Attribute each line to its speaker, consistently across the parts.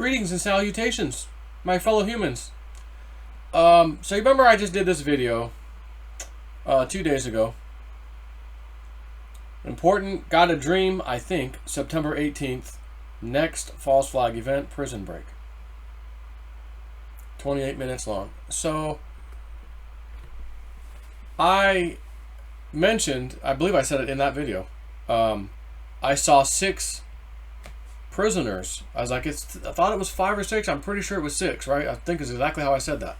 Speaker 1: Greetings and salutations, my fellow humans. So you remember I just did this video 2 days ago. Important, got a dream, I think, September 18th, next false flag event, prison break. 28 minutes long. So I mentioned, I believe I said it in that video, I saw 6 prisoners. I was like, I thought it was 5 or 6. I'm pretty sure it was 6, right? I think it's exactly how I said that.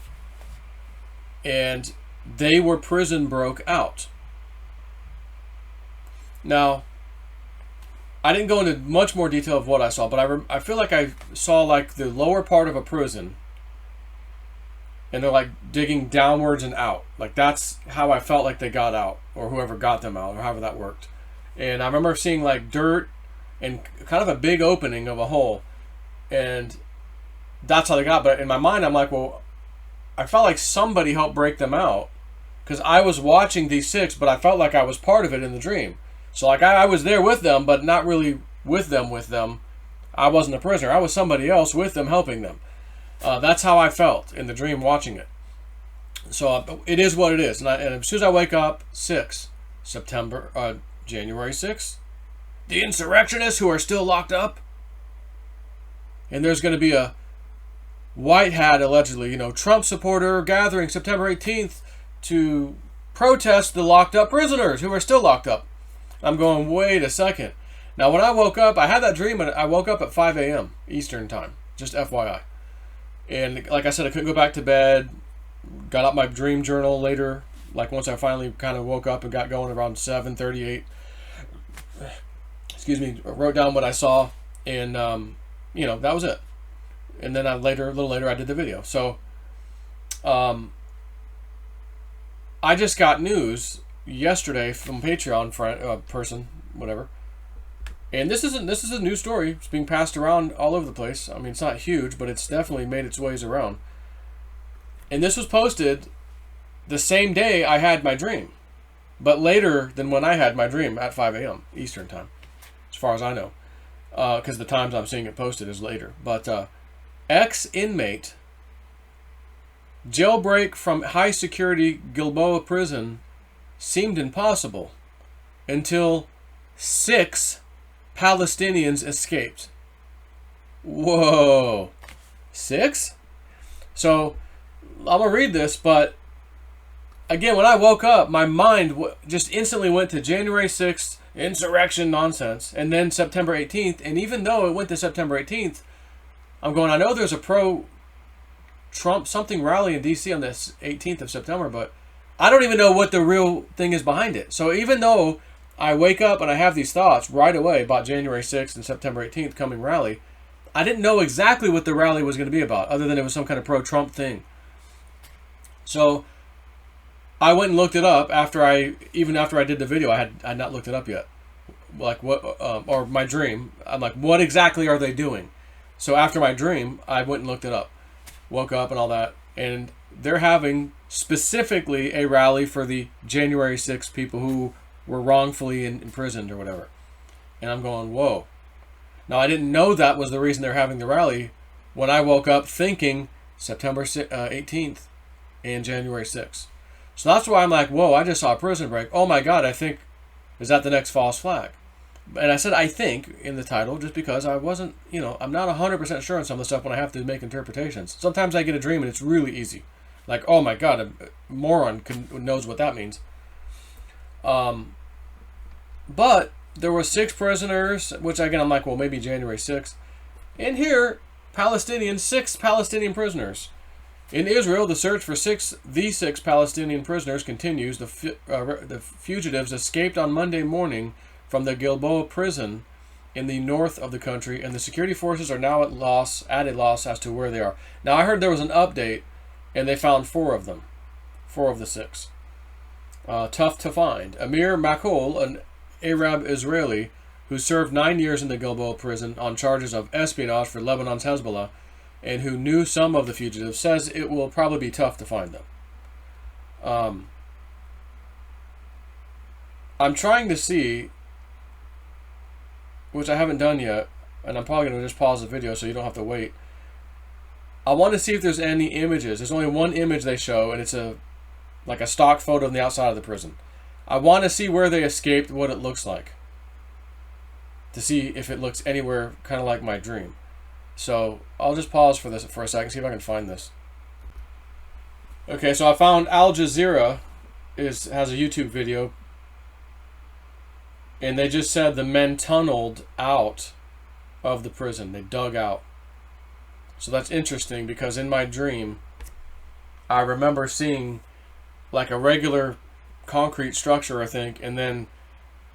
Speaker 1: And they were prison broke out. Now, I didn't go into much more detail of what I saw, but I feel like I saw like the lower part of a prison, and they're like digging downwards and out. Like that's how I felt like they got out, or whoever got them out, or however that worked. And I remember seeing like dirt and kind of a big opening of a hole, and that's how they got. But in my mind, I'm like, well, I felt like somebody helped break them out, because I was watching these 6, but I felt like I was part of it in the dream. So like I was there with them, but not really with them. I wasn't a prisoner. I was somebody else with them, helping them. That's how I felt in the dream watching it. So it is what it is. And as soon as I wake up, January 6th, the insurrectionists who are still locked up. And there's going to be a white hat, allegedly, Trump supporter gathering September 18th to protest the locked up prisoners who are still locked up. I'm going, wait a second. Now, when I woke up, I had that dream, and I woke up at 5 a.m. Eastern time, just FYI. And like I said, I couldn't go back to bed. Got out my dream journal later, like once I finally kind of woke up and got going around 7:38. Excuse me, wrote down what I saw, and that was it. And then a little later, I did the video. So, I just got news yesterday from Patreon person, whatever. And this is a new story. It's being passed around all over the place. I mean, it's not huge, but it's definitely made its ways around. And this was posted the same day I had my dream, but later than when I had my dream at 5 a.m. Eastern time, as far as I know, because the times I'm seeing it posted is later. But ex-inmate jailbreak from high-security Gilboa prison seemed impossible until 6 Palestinians escaped. Whoa. 6? So, I'm going to read this, but again, when I woke up, my mind just instantly went to January 6th, insurrection nonsense, and then September 18th, and even though it went to September 18th, I'm going, I know there's a pro-Trump something rally in D.C. on this 18th of September, but I don't even know what the real thing is behind it. So even though I wake up and I have these thoughts right away about January 6th and September 18th coming rally, I didn't know exactly what the rally was going to be about, other than it was some kind of pro-Trump thing. So I went and looked it up even after I did the video. I had not looked it up yet. Like what, or my dream. I'm like, what exactly are they doing? So after my dream, I went and looked it up, woke up and all that, and they're having specifically a rally for the January 6th people who were wrongfully imprisoned or whatever. And I'm going, whoa. Now, I didn't know that was the reason they're having the rally when I woke up thinking September 18th and January 6th. So that's why I'm like, whoa, I just saw a prison break. Oh my God, I think, is that the next false flag? And I said, I think, in the title, just because I wasn't, I'm not 100% sure on some of the stuff when I have to make interpretations. Sometimes I get a dream and it's really easy. Like, oh my God, a moron knows what that means. But there were 6 prisoners, which again, I'm like, well, maybe January 6th. And here, 6 Palestinian prisoners. In Israel, the search for the 6 Palestinian prisoners continues. The fugitives escaped on Monday morning from the Gilboa prison in the north of the country, and the security forces are now at a loss as to where they are. Now, I heard there was an update, and they found 4 of them. 4 of the 6. Tough to find. Amir Makol, an Arab Israeli who served 9 years in the Gilboa prison on charges of espionage for Lebanon's Hezbollah, and who knew some of the fugitives, says it will probably be tough to find them. I'm trying to see, which I haven't done yet, and I'm probably going to just pause the video so you don't have to wait. I want to see if there's any images. There's only one image they show, and it's like a stock photo of the outside of the prison. I want to see where they escaped, what it looks like, to see if it looks anywhere kind of like my dream. So I'll just pause for this for a second, see if I can find this. Okay, so I found Al Jazeera has a YouTube video, and they just said the men tunneled out of the prison. They dug out. So that's interesting, because in my dream, I remember seeing like a regular concrete structure, I think, and then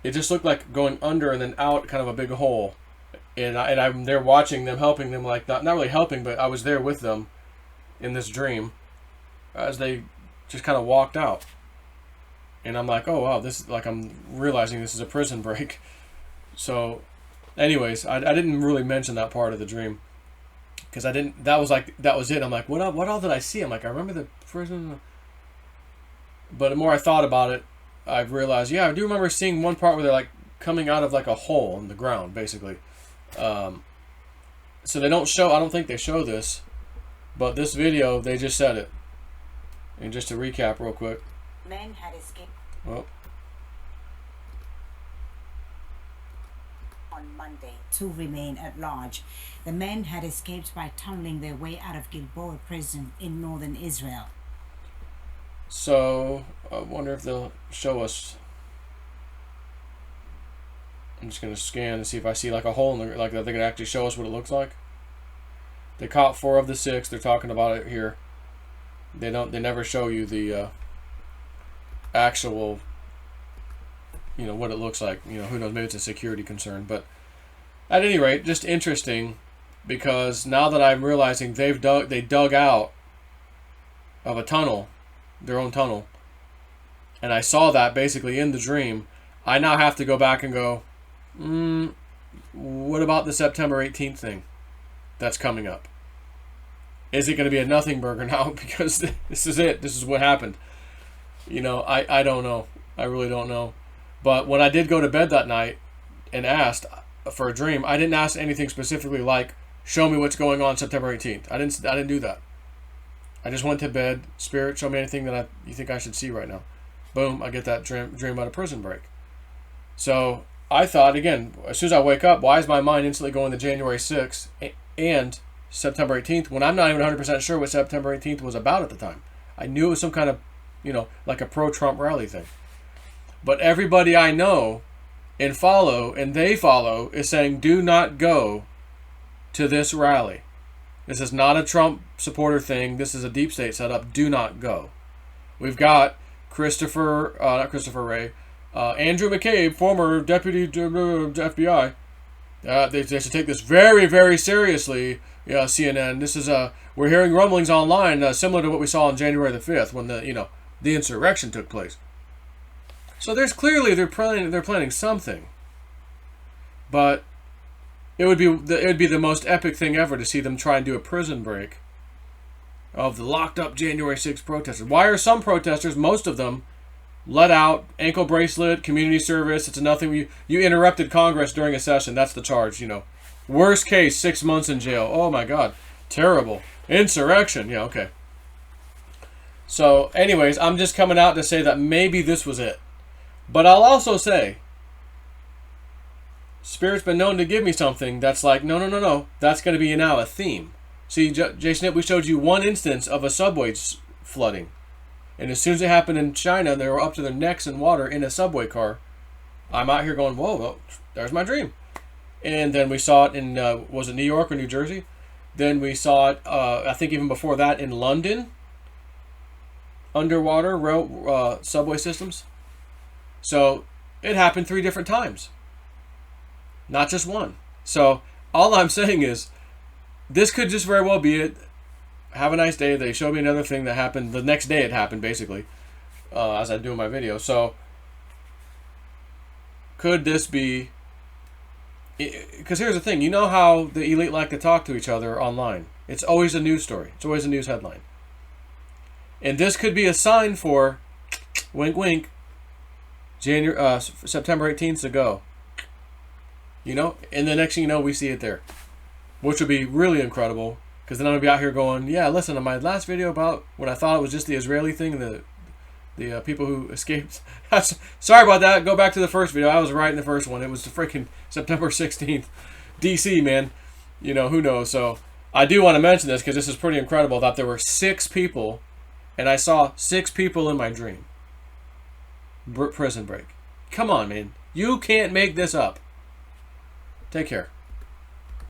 Speaker 1: it just looked like going under and then out, kind of a big hole. And I'm there watching them, helping them, like not really helping, but I was there with them in this dream as they just kind of walked out. And I'm like, oh wow, this is like, I'm realizing this is a prison break. So anyways, I didn't really mention that part of the dream, because that was it. I'm like, what all did I see? I'm like, I remember the prison. But the more I thought about it, I realized, yeah, I do remember seeing one part where they're like coming out of like a hole in the ground, basically. So they don't show, I don't think they show this, but this video, they just said it. And just to recap real quick.
Speaker 2: Men had escaped on Monday to remain at large. The men had escaped by tunneling their way out of Gilboa prison in northern Israel.
Speaker 1: So I wonder if they'll show us. I'm just gonna scan to see if I see like a hole in the, like, that they can actually show us what it looks like. They caught 4 of the 6. They're talking about it here. They never show you the actual, what it looks like. Who knows, maybe it's a security concern. But at any rate, just interesting, because now that I'm realizing they dug out of a tunnel, their own tunnel, and I saw that basically in the dream, I now have to go back and go, what about the September 18th thing that's coming up? Is it going to be a nothing burger now? Because this is it. This is what happened. I don't know. I really don't know. But when I did go to bed that night and asked for a dream, I didn't ask anything specifically like, show me what's going on September 18th. I didn't do that. I just went to bed. Spirit, show me anything that you think I should see right now. Boom, I get that dream about a prison break. So I thought, again, as soon as I wake up, why is my mind instantly going to January 6th and September 18th when I'm not even 100% sure what September 18th was about at the time? I knew it was some kind of, like a pro-Trump rally thing. But everybody I know and they follow is saying, do not go to this rally. This is not a Trump supporter thing. This is a deep state setup. Do not go. We've got Andrew McCabe, former deputy FBI. They should take this very, very seriously. CNN. This is we're hearing rumblings online similar to what we saw on January the 5th when the insurrection took place. So there's clearly they're planning something. But it would be the most epic thing ever to see them try and do a prison break of the locked up January 6th protesters. Why are some protesters, most of them, let out, ankle bracelet, community service? It's nothing. You interrupted Congress during a session. That's the charge. Worst case, 6 months in jail. Oh my God, terrible. Insurrection. Yeah, okay. So, anyways, I'm just coming out to say that maybe this was it. But I'll also say, Spirit's been known to give me something that's like, no. That's going to be now a theme. See, Jason, we showed you one instance of a subway flooding. And as soon as it happened in China, they were up to their necks in water in a subway car. I'm out here going, whoa, well, there's my dream. And then we saw it in, was it New York or New Jersey? Then we saw it, I think even before that, in London. Underwater subway systems. So it happened 3 different times. Not just one. So all I'm saying is, this could just very well be it. Have a nice day. They showed me another thing that happened. The next day it happened, basically, as I do my video. So could this be... Because here's the thing. You know how the elite like to talk to each other online. It's always a news story. It's always a news headline. And this could be a sign for, wink, wink, September 18th to go. And the next thing you know, we see it there. Which would be really incredible. Because then I'm going to be out here going, yeah, listen, on my last video about when I thought it was just the Israeli thing, the people who escaped. Sorry about that. Go back to the first video. I was right in the first one. It was the freaking September 16th. DC, man. You know, who knows? So I do want to mention this because this is pretty incredible that there were 6 people, and I saw 6 people in my dream. Prison break. Come on, man. You can't make this up. Take care.